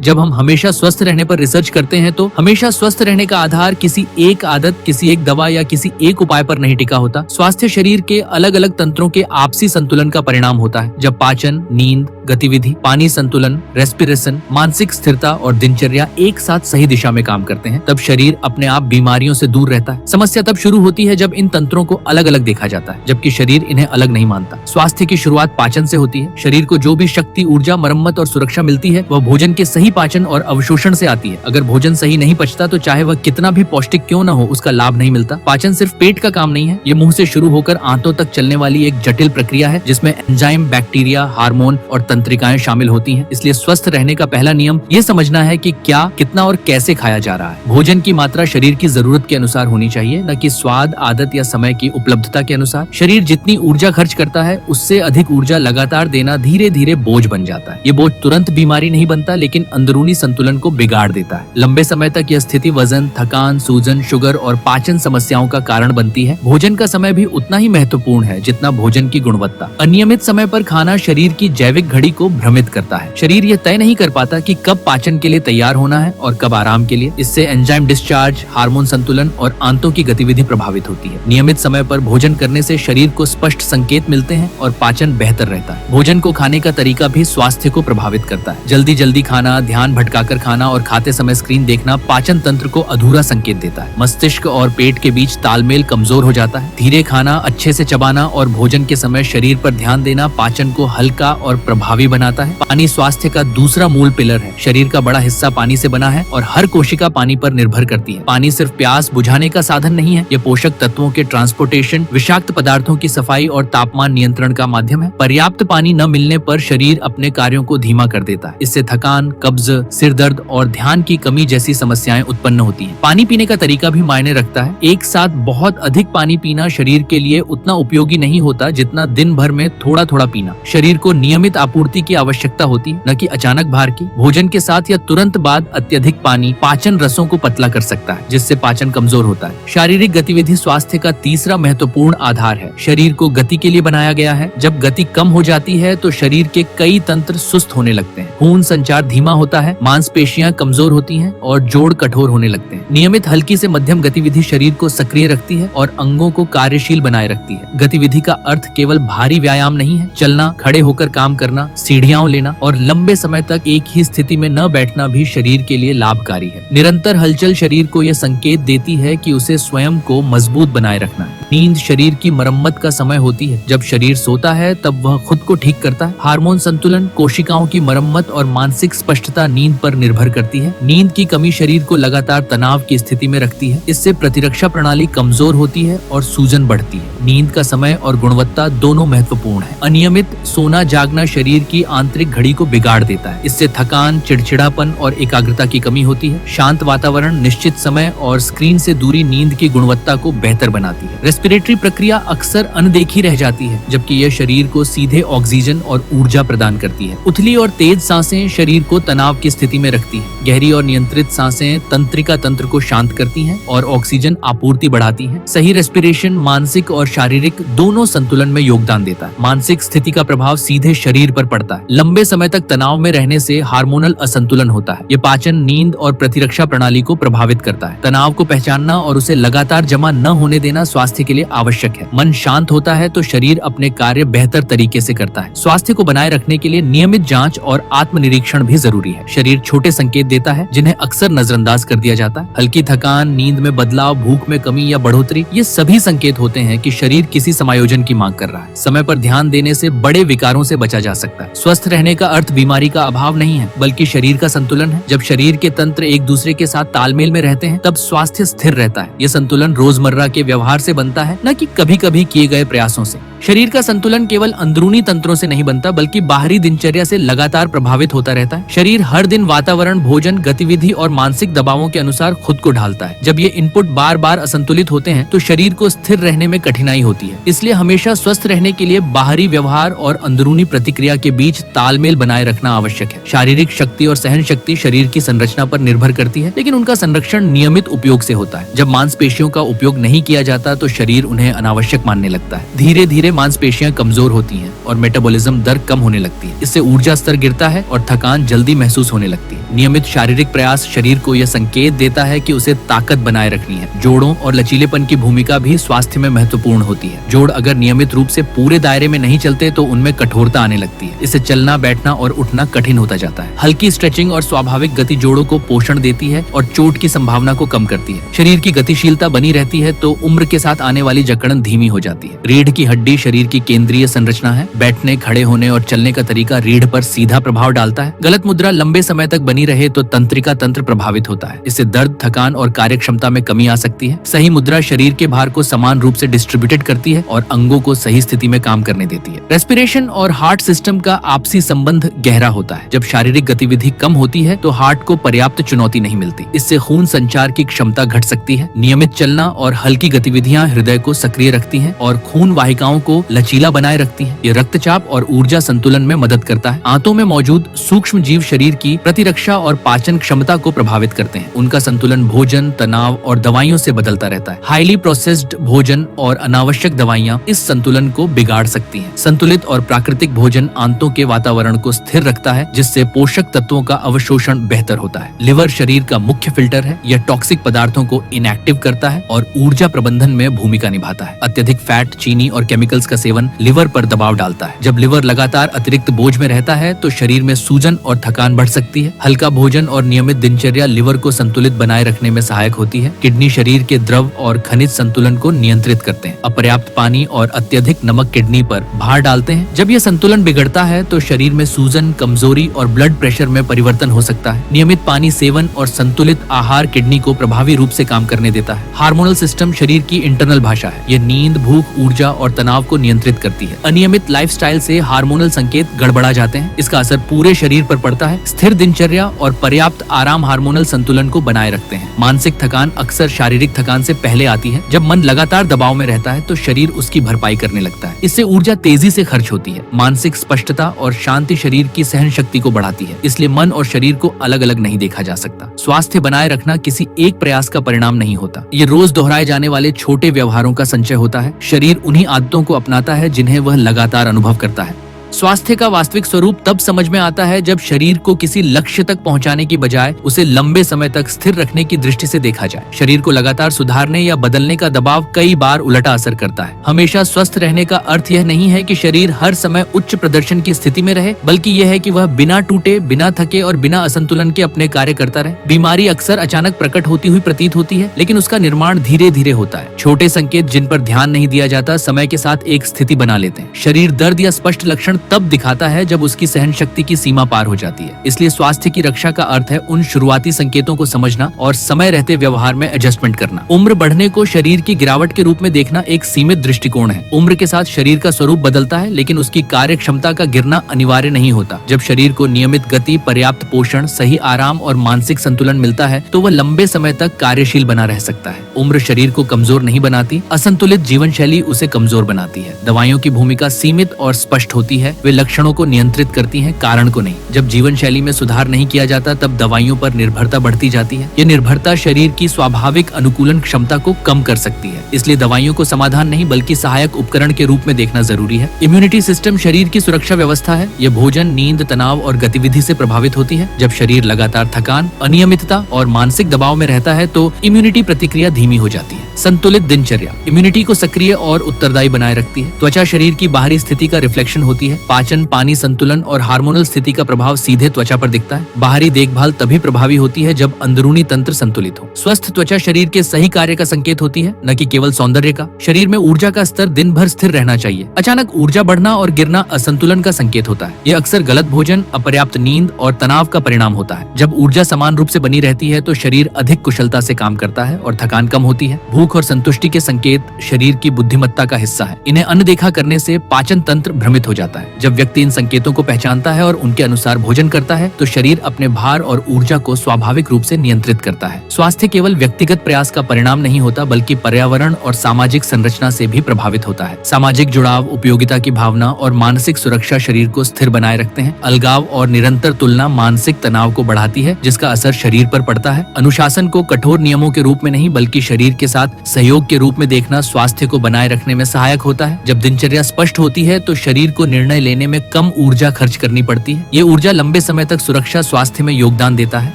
जब हम हमेशा स्वस्थ रहने पर रिसर्च करते हैं तो हमेशा स्वस्थ रहने का आधार किसी एक आदत, किसी एक दवा या किसी एक उपाय पर नहीं टिका होता। स्वास्थ्य शरीर के अलग अलग तंत्रों के आपसी संतुलन का परिणाम होता है। जब पाचन, नींद, गतिविधि, पानी संतुलन, रेस्पिरेशन, मानसिक स्थिरता और दिनचर्या एक साथ सही दिशा में काम करते हैं, तब शरीर अपने आप बीमारियों से दूर रहता है। समस्या तब शुरू होती है जब इन तंत्रों को अलग अलग देखा जाता है, जबकि शरीर इन्हें अलग नहीं मानता। स्वास्थ्य की शुरुआत पाचन से होती है। शरीर को जो भी शक्ति, ऊर्जा, मरम्मत और सुरक्षा मिलती है वह भोजन के सही पाचन और अवशोषण से आती है। अगर भोजन सही नहीं पचता तो चाहे वह कितना भी पौष्टिक क्यों न हो, उसका लाभ नहीं मिलता। पाचन सिर्फ पेट का काम नहीं है, ये मुंह से शुरू होकर आंतों तक चलने वाली एक जटिल प्रक्रिया है जिसमें एंजाइम, बैक्टीरिया, हार्मोन और तंत्रिकाएं शामिल होती हैं। इसलिए स्वस्थ रहने का पहला नियम ये समझना है कि क्या, कितना और कैसे खाया जा रहा है। भोजन की मात्रा शरीर की जरूरत के अनुसार होनी चाहिए, न कि स्वाद, आदत या समय की उपलब्धता के अनुसार। शरीर जितनी ऊर्जा खर्च करता है उससे अधिक ऊर्जा लगातार देना धीरे धीरे बोझ बन जाता है। ये बोझ तुरंत बीमारी नहीं बनता, लेकिन अंदरूनी संतुलन को बिगाड़ देता है। लंबे समय तक यह स्थिति वजन, थकान, सूजन, शुगर और पाचन समस्याओं का कारण बनती है। भोजन का समय भी उतना ही महत्वपूर्ण है जितना भोजन की गुणवत्ता। अनियमित समय पर खाना शरीर की जैविक घड़ी को भ्रमित करता है। शरीर यह तय नहीं कर पाता कि कब पाचन के लिए तैयार होना है और कब आराम के लिए। इससे एंजाइम डिस्चार्ज, हार्मोन संतुलन और आंतों की गतिविधि प्रभावित होती है। नियमित समय पर भोजन करने से शरीर को स्पष्ट संकेत मिलते हैं और पाचन बेहतर रहता है। भोजन को खाने का तरीका भी स्वास्थ्य को प्रभावित करता है। जल्दी जल्दी खाना, ध्यान भटकाकर खाना और खाते समय स्क्रीन देखना पाचन तंत्र को अधूरा संकेत देता है। मस्तिष्क और पेट के बीच तालमेल कमजोर हो जाता है। धीरे खाना, अच्छे से चबाना और भोजन के समय शरीर पर ध्यान देना पाचन को हल्का और प्रभावी बनाता है। पानी स्वास्थ्य का दूसरा मूल पिलर है। शरीर का बड़ा हिस्सा पानी से बना है और हर कोशिका पानी पर निर्भर करती है। पानी सिर्फ प्यास बुझाने का साधन नहीं है, ये पोषक तत्वों के ट्रांसपोर्टेशन, विषाक्त पदार्थों की सफाई और तापमान नियंत्रण का माध्यम है। पर्याप्त पानी न मिलने पर शरीर अपने कार्यों को धीमा कर देता है। इससे थकान, कब्ज, सिर दर्द और ध्यान की कमी जैसी समस्याएं उत्पन्न होती हैं। पानी पीने का तरीका भी मायने रखता है। एक साथ बहुत अधिक पानी पीना शरीर के लिए उतना उपयोगी नहीं होता जितना दिन भर में थोड़ा थोड़ा पीना। शरीर को नियमित आपूर्ति की आवश्यकता होती है, न कि अचानक भार की। भोजन के साथ या तुरंत बाद अत्यधिक पानी पाचन रसों को पतला कर सकता है, जिससे पाचन कमजोर होता है। शारीरिक गतिविधि स्वास्थ्य का तीसरा महत्वपूर्ण आधार है। शरीर को गति के लिए बनाया गया है। जब गति कम हो जाती है तो शरीर के कई तंत्र सुस्त होने लगते हैं। खून संचार धीमा होता है, मांसपेशियां कमजोर होती हैं और जोड़ कठोर होने लगते हैं। नियमित हल्की से मध्यम गतिविधि शरीर को सक्रिय रखती है और अंगों को कार्यशील बनाए रखती है। गतिविधि का अर्थ केवल भारी व्यायाम नहीं है। चलना, खड़े होकर काम करना, सीढ़ियां लेना और लंबे समय तक एक ही स्थिति में न बैठना भी शरीर के लिए लाभकारी है। निरंतर हलचल शरीर को यह संकेत देती है कि उसे स्वयं को मजबूत बनाए रखना है। नींद शरीर की मरम्मत का समय होती है। जब शरीर सोता है तब वह खुद को ठीक करता है। हार्मोन संतुलन, कोशिकाओं की मरम्मत और मानसिक स्पष्टता नींद पर निर्भर करती है। नींद की कमी शरीर को लगातार तनाव की स्थिति में रखती है। इससे प्रतिरक्षा प्रणाली कमजोर होती है और सूजन बढ़ती है। नींद का समय और गुणवत्ता दोनों महत्वपूर्ण है। अनियमित सोना जागना शरीर की आंतरिक घड़ी को बिगाड़ देता है। इससे थकान, चिड़चिड़ापन और एकाग्रता की कमी होती है। शांत वातावरण, निश्चित समय और स्क्रीन से दूरी नींद की गुणवत्ता को बेहतर बनाती है। रेस्पिरेटरी प्रक्रिया अक्सर अनदेखी रह जाती है, जबकि यह शरीर को सीधे ऑक्सीजन और ऊर्जा प्रदान करती है। उथली और तेज सांसें शरीर को तनाव की स्थिति में रखती हैं। गहरी और नियंत्रित सांसें तंत्रिका तंत्र को शांत करती हैं और ऑक्सीजन आपूर्ति बढ़ाती हैं। सही रेस्पिरेशन मानसिक और शारीरिक दोनों संतुलन में योगदान देता है। मानसिक स्थिति का प्रभाव सीधे शरीर पर पड़ता है। लंबे समय तक तनाव में रहने से हार्मोनल असंतुलन होता है। ये पाचन, नींद और प्रतिरक्षा प्रणाली को प्रभावित करता है। तनाव को पहचानना और उसे लगातार जमा न होने देना स्वास्थ्य के लिए आवश्यक है। मन शांत होता है तो शरीर अपने कार्य बेहतर तरीके से करता है। स्वास्थ्य को बनाए रखने के लिए नियमित जांच और आत्मनिरीक्षण भी जरूरी है। शरीर छोटे संकेत देता है जिन्हें अक्सर नजरअंदाज कर दिया जाता है। हल्की थकान, नींद में बदलाव, भूख में कमी या बढ़ोतरी, ये सभी संकेत होते हैं कि शरीर किसी समायोजन की मांग कर रहा है। समय पर ध्यान देने से बड़े विकारों से बचा जा सकता है। स्वस्थ रहने का अर्थ बीमारी का अभाव नहीं है, बल्कि शरीर का संतुलन है। जब शरीर के तंत्र एक दूसरे के साथ तालमेल में रहते हैं तब स्वास्थ्य स्थिर रहता है। ये संतुलन रोजमर्रा के व्यवहार से बनता है, न कि कभी कभी किए गए प्रयासों से। शरीर का संतुलन केवल अंदरूनी तंत्रों से नहीं बनता, बल्कि बाहरी दिनचर्या से लगातार प्रभावित होता रहता है। शरीर हर दिन वातावरण, भोजन, गतिविधि और मानसिक दबावों के अनुसार खुद को ढालता है। जब ये इनपुट बार बार असंतुलित होते हैं तो शरीर को स्थिर रहने में कठिनाई होती है। इसलिए हमेशा स्वस्थ रहने के लिए बाहरी व्यवहार और अंदरूनी प्रतिक्रिया के बीच तालमेल बनाए रखना आवश्यक है। शारीरिक शक्ति और सहन शक्ति शरीर की संरचना पर निर्भर करती है, लेकिन उनका संरक्षण नियमित उपयोग से होता है। जब मांसपेशियों का उपयोग नहीं किया जाता तो शरीर शरीर उन्हें अनावश्यक मानने लगता है। धीरे धीरे मांसपेशियां कमजोर होती हैं और मेटाबॉलिज्म दर कम होने लगती है। इससे ऊर्जा स्तर गिरता है और थकान जल्दी महसूस होने लगती है। नियमित शारीरिक प्रयास शरीर को यह संकेत देता है कि उसे ताकत बनाए रखनी है। जोड़ों और लचीलेपन की भूमिका भी स्वास्थ्य में महत्वपूर्ण होती है। जोड़ अगर नियमित रूप से पूरे दायरे में नहीं चलते तो उनमें कठोरता आने लगती है। इससे चलना, बैठना और उठना कठिन होता जाता है। हल्की स्ट्रेचिंग और स्वाभाविक गति जोड़ों को पोषण देती है और चोट की संभावना को कम करती है। शरीर की गतिशीलता बनी रहती है तो उम्र के साथ आने वाली जकड़न धीमी हो जाती है। रीढ़ की हड्डी शरीर की केंद्रीय संरचना है। बैठने, खड़े होने और चलने का तरीका रीढ़ पर सीधा प्रभाव डालता है। गलत मुद्रा लंबे समय तक बनी रहे तो तंत्रिका तंत्र प्रभावित होता है। इससे दर्द, थकान और कार्य क्षमता में कमी आ सकती है। सही मुद्रा शरीर के भार को समान रूप से डिस्ट्रीब्यूटेड करती है और अंगों को सही स्थिति में काम करने देती है। रेस्पिरेशन और हार्ट सिस्टम का आपसी संबंध गहरा होता है। जब शारीरिक गतिविधि कम होती है तो हार्ट को पर्याप्त चुनौती नहीं मिलती। इससे खून संचार की क्षमता घट सकती है। नियमित चलना और हल्की गतिविधियां हृदय को सक्रिय रखती हैं और खून वाहिकाओं को लचीला बनाए रखती हैं। ये रक्तचाप और ऊर्जा संतुलन में मदद करता है। आंतों में मौजूद सूक्ष्म जीव शरीर की प्रतिरक्षा और पाचन क्षमता को प्रभावित करते हैं। उनका संतुलन भोजन, तनाव और दवाइयों से बदलता रहता है। हाईली प्रोसेस्ड भोजन और अनावश्यक दवाइयां इस संतुलन को बिगाड़ सकती हैं। संतुलित और प्राकृतिक भोजन आंतों के वातावरण को स्थिर रखता है, जिससे पोषक तत्वों का अवशोषण बेहतर होता है। लिवर शरीर का मुख्य फिल्टर है। यह टॉक्सिक पदार्थों को इनएक्टिव करता है और ऊर्जा प्रबंधन में भूमिका निभाता है। अत्यधिक फैट, चीनी और केमिकल्स का सेवन लिवर पर दबाव डालता है। जब लिवर लगातार अतिरिक्त बोझ में रहता है तो शरीर में सूजन और थकान बढ़ सकती है। हल्का भोजन और नियमित दिनचर्या लिवर को संतुलित बनाए रखने में सहायक होती है। किडनी शरीर के द्रव और खनिज संतुलन को नियंत्रित करते हैं। अपर्याप्त पानी और अत्यधिक नमक किडनी पर भार डालते हैं। जब यह संतुलन बिगड़ता है तो शरीर में सूजन, कमजोरी और ब्लड प्रेशर में परिवर्तन हो सकता है। नियमित पानी सेवन और संतुलित आहार किडनी को प्रभावी रूप से काम करने देता है। हार्मोनल सिस्टम शरीर की इंटरनल भाषा है। यह नींद, भूख, ऊर्जा और तनाव को नियंत्रित करती है। अनियमित लाइफस्टाइल से हार्मोनल संकेत गड़बड़ा जाते हैं। इसका असर पूरे शरीर पर पड़ता है। स्थिर दिनचर्या और पर्याप्त आराम हार्मोनल संतुलन को बनाए रखते हैं। मानसिक थकान अक्सर शारीरिक थकान से पहले आती है। जब मन लगातार दबाव में रहता है तो शरीर उसकी भरपाई करने लगता है। इससे ऊर्जा तेजी से खर्च होती है। मानसिक स्पष्टता और शांति शरीर की सहन शक्ति को बढ़ाती है। इसलिए मन और शरीर को अलग अलग नहीं देखा जा सकता। स्वास्थ्य बनाए रखना किसी एक प्रयास का परिणाम नहीं होता। ये रोज दोहराए जाने वाले छोटे व्यवहारों का संचय होता है। शरीर उन्हीं आदतों को अपनाता है जिन्हें वह लगातार अनुभव करता है। स्वास्थ्य का वास्तविक स्वरूप तब समझ में आता है जब शरीर को किसी लक्ष्य तक पहुंचाने की बजाय उसे लंबे समय तक स्थिर रखने की दृष्टि से देखा जाए। शरीर को लगातार सुधारने या बदलने का दबाव कई बार उलटा असर करता है। हमेशा स्वस्थ रहने का अर्थ यह नहीं है कि शरीर हर समय उच्च प्रदर्शन की स्थिति में रहे, बल्कि यह है कि वह बिना टूटे, बिना थके और बिना असंतुलन के अपने कार्य करता रहे। बीमारी अक्सर अचानक प्रकट होती हुई प्रतीत होती है, लेकिन उसका निर्माण धीरे धीरे होता है। छोटे संकेत जिन पर ध्यान नहीं दिया जाता समय के साथ एक स्थिति बना लेते हैं। शरीर दर्द या स्पष्ट लक्षण तब दिखाता है जब उसकी सहन शक्ति की सीमा पार हो जाती है। इसलिए स्वास्थ्य की रक्षा का अर्थ है उन शुरुआती संकेतों को समझना और समय रहते व्यवहार में एडजस्टमेंट करना। उम्र बढ़ने को शरीर की गिरावट के रूप में देखना एक सीमित दृष्टिकोण है। उम्र के साथ शरीर का स्वरूप बदलता है, लेकिन उसकी कार्य क्षमता का गिरना अनिवार्य नहीं होता। जब शरीर को नियमित गति, पर्याप्त पोषण, सही आराम और मानसिक संतुलन मिलता है तो वह लंबे समय तक कार्यशील बना रह सकता है। उम्र शरीर को कमजोर नहीं बनाती, असंतुलित जीवन शैली उसे कमजोर बनाती है। दवाइयों की भूमिका सीमित और स्पष्ट होती है। वे लक्षणों को नियंत्रित करती हैं, कारण को नहीं। जब जीवन शैली में सुधार नहीं किया जाता तब दवाइयों पर निर्भरता बढ़ती जाती है। ये निर्भरता शरीर की स्वाभाविक अनुकूलन क्षमता को कम कर सकती है। इसलिए दवाइयों को समाधान नहीं बल्कि सहायक उपकरण के रूप में देखना जरूरी है। इम्यूनिटी सिस्टम शरीर की सुरक्षा व्यवस्था है। यह भोजन, नींद, तनाव और गतिविधि से प्रभावित होती है। जब शरीर लगातार थकान, अनियमितता और मानसिक दबाव में रहता है तो इम्यूनिटी प्रतिक्रिया धीमी हो जाती है। संतुलित दिनचर्या इम्यूनिटी को सक्रिय और उत्तरदायी बनाए रखती है। त्वचा शरीर की बाहरी स्थिति का रिफ्लेक्शन होती है। पाचन, पानी संतुलन और हार्मोनल स्थिति का प्रभाव सीधे त्वचा पर दिखता है। बाहरी देखभाल तभी प्रभावी होती है जब अंदरूनी तंत्र संतुलित हो। स्वस्थ त्वचा शरीर के सही कार्य का संकेत होती है, न कि केवल सौंदर्य का। शरीर में ऊर्जा का स्तर दिन भर स्थिर रहना चाहिए। अचानक ऊर्जा बढ़ना और गिरना असंतुलन का संकेत होता है। यह अक्सर गलत भोजन, अपर्याप्त नींद और तनाव का परिणाम होता है। जब ऊर्जा समान रूप से बनी रहती है तो शरीर अधिक कुशलता से काम करता है और थकान कम होती है। भूख और संतुष्टि के संकेत शरीर की बुद्धिमत्ता का हिस्सा है। इन्हें अनदेखा करने से पाचन तंत्र भ्रमित हो जाता है। जब व्यक्ति इन संकेतों को पहचानता है और उनके अनुसार भोजन करता है तो शरीर अपने भार और ऊर्जा को स्वाभाविक रूप से नियंत्रित करता है। स्वास्थ्य केवल व्यक्तिगत प्रयास का परिणाम नहीं होता बल्कि पर्यावरण और सामाजिक संरचना से भी प्रभावित होता है। सामाजिक जुड़ाव, उपयोगिता की भावना और मानसिक सुरक्षा शरीर को स्थिर बनाए रखते हैं। अलगाव और निरंतर तुलना मानसिक तनाव को बढ़ाती है, जिसका असर शरीर पर पड़ता है। अनुशासन को कठोर नियमों के रूप में नहीं बल्कि शरीर के साथ साथ सहयोग के रूप में देखना स्वास्थ्य को बनाए रखने में सहायक होता है। जब दिनचर्या स्पष्ट होती है तो शरीर को निर्णय लेने में कम ऊर्जा खर्च करनी पड़ती है। ये ऊर्जा लंबे समय तक सुरक्षा स्वास्थ्य में योगदान देता है।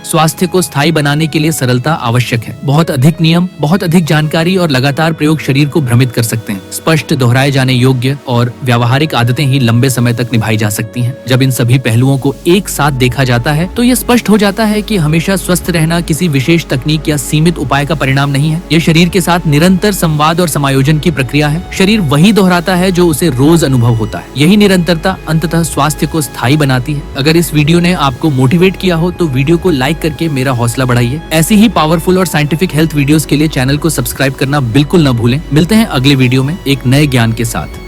स्वास्थ्य को स्थायी बनाने के लिए सरलता आवश्यक है। बहुत अधिक नियम, बहुत अधिक जानकारी और लगातार प्रयोग शरीर को भ्रमित कर सकते हैं। स्पष्ट, दोहराए जाने योग्य और व्यावहारिक आदतें ही लंबे समय तक निभाई जा सकती हैं। जब इन सभी पहलुओं को एक साथ देखा जाता है तो यह स्पष्ट हो जाता है कि हमेशा स्वस्थ रहना किसी विशेष तकनीक या सीमित उपाय का परिणाम नहीं है। यह शरीर के साथ निरंतर संवाद और समायोजन की प्रक्रिया है। शरीर वही दोहराता है जो उसे रोज अनुभव होता है। यही निरंतरता अंततः स्वास्थ्य को स्थायी बनाती है। अगर इस वीडियो ने आपको मोटिवेट किया हो तो वीडियो को लाइक करके मेरा हौसला बढ़ाइए। ऐसी ही पावरफुल और साइंटिफिक हेल्थ वीडियोस के लिए चैनल को सब्सक्राइब करना बिल्कुल न भूलें। मिलते हैं अगले वीडियो में एक नए ज्ञान के साथ।